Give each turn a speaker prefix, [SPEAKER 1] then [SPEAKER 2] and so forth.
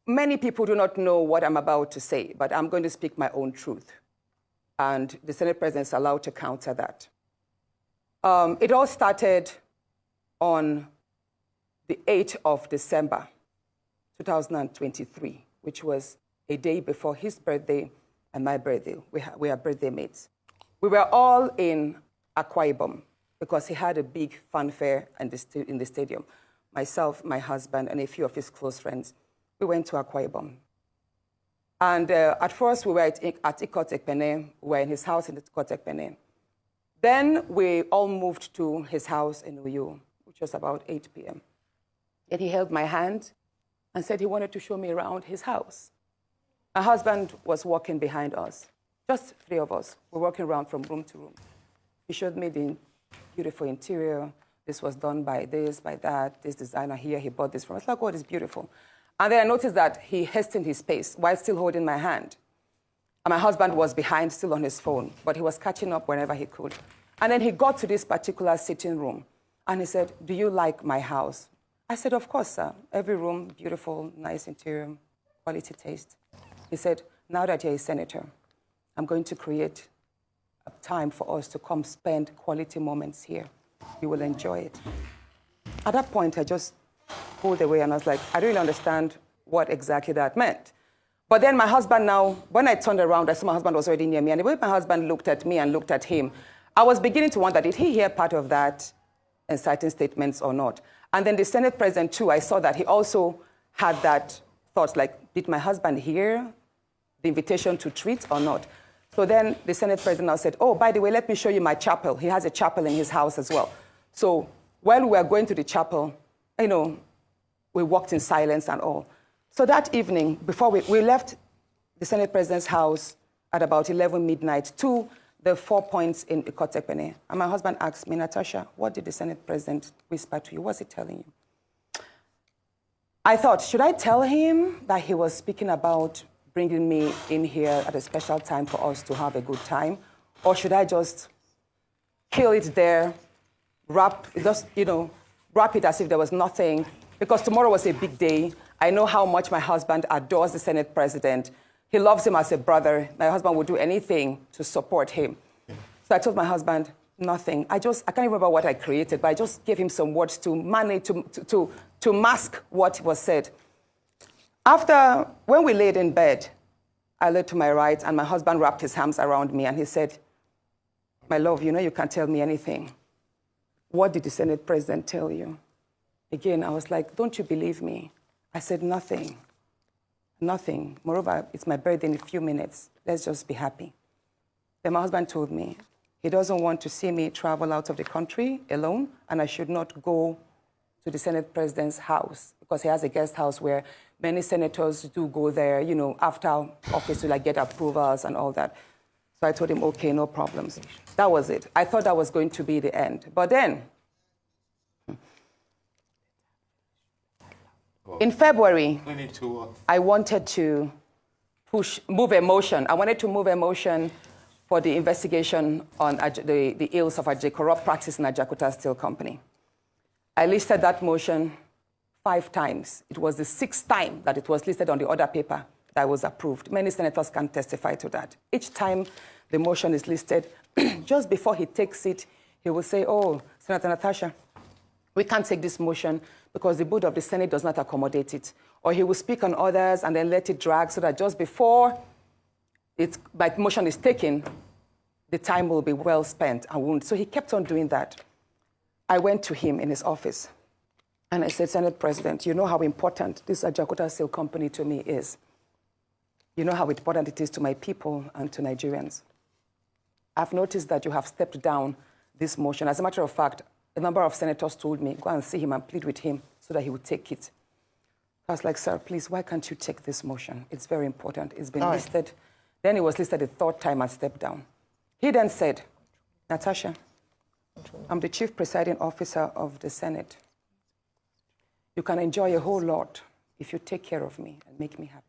[SPEAKER 1] Many people do not know what I'm about to say, but I'm going to speak my own truth. And the Senate President is allowed to counter that. It all started on the 8th of December, 2023, which was a day before his birthday and my birthday. We are birthday mates. We were all in Akwa Ibom because he had a big fanfare in the stadium. Myself, my husband, and a few of his close friends, we went to Akwa Ibom. And at first, we were at Ikot Ekpene. We were in his house in Ikot Ekpene. Then we all moved to his house in Uyo, which was about 8 p.m. And he held my hand and said he wanted to show me around his house. My husband was walking behind us, just 3 of us. We're walking around from room to room. He showed me the beautiful interior. This was done by this, by that, this designer here, he bought this from us. Like, oh, it's beautiful. And then I noticed that he hastened his pace while still holding my hand. And my husband was behind, still on his phone, but he was catching up whenever he could. And then he got to this particular sitting room, and he said, "Do you like my house?" I said, "Of course, sir. Every room, beautiful, nice interior, quality taste." He said, "Now that you're a senator, I'm going to create a time for us to come spend quality moments here. You will enjoy it." At that point, I just pulled away, and I was like, I don't really understand what exactly that meant. But then my husband now, when I turned around, I saw my husband was already near me, and the way my husband looked at me and looked at him, I was beginning to wonder, did he hear part of that inciting statements or not? And then the Senate President, too, I saw that he also had that thought, like, did my husband hear the invitation to treat or not? So then the Senate President now said, "Oh, by the way, let me show you my chapel." He has a chapel in his house as well. So while we were going to the chapel, you know, we walked in silence and all. So that evening, before we left the Senate President's house at about 11 midnight to the 4 points in Ikot Ekpene. And my husband asked me, "Natasha, what did the Senate President whisper to you? What's he telling you?" I thought, should I tell him that he was speaking about bringing me in here at a special time for us to have a good time? Or should I just kill it there, wrap it as if there was nothing? Because tomorrow was a big day. I know how much my husband adores the Senate President. He loves him as a brother. My husband would do anything to support him. So I told my husband, nothing. I can't remember what I created, but I just gave him some words to manage, to mask what was said. When we laid in bed, I lay to my right, and my husband wrapped his arms around me, and he said, "My love, you know you can't tell me anything. What did the Senate President tell you?" Again, I was like, "Don't you believe me?" I said, "Nothing. Nothing. Moreover, it's my birthday in a few minutes. Let's just be happy." Then my husband told me he doesn't want to see me travel out of the country alone, and I should not go to the Senate President's house because he has a guest house where many senators do go there, you know, after office to like get approvals and all that. So I told him, okay, no problems. That was it. I thought that was going to be the end. But then, in February, I wanted to move a motion. I wanted to move a motion for the investigation on the ills of corrupt practice in Ajakuta Steel Company. I listed that motion 5 times. It was the 6th time that it was listed on the order paper that was approved. Many senators can testify to that. Each time the motion is listed, just before he takes it, he will say, "Oh, Senator Natasha, we can't take this motion because the board of the Senate does not accommodate it." Or he will speak on others and then let it drag so that just before my motion is taken, the time will be well spent. So he kept on doing that. I went to him in his office and I said, "Senate President, you know how important this Ajakuta Steel Company to me is. You know how important it is to my people and to Nigerians. I've noticed that you have stepped down this motion. As a matter of fact, a number of senators told me, go and see him and plead with him so that he would take it." I was like, "Sir, please, why can't you take this motion? It's very important. It's been listed." Then it was listed a 3rd time and stepped down. He then said, "Natasha, I'm the chief presiding officer of the Senate. You can enjoy a whole lot if you take care of me and make me happy.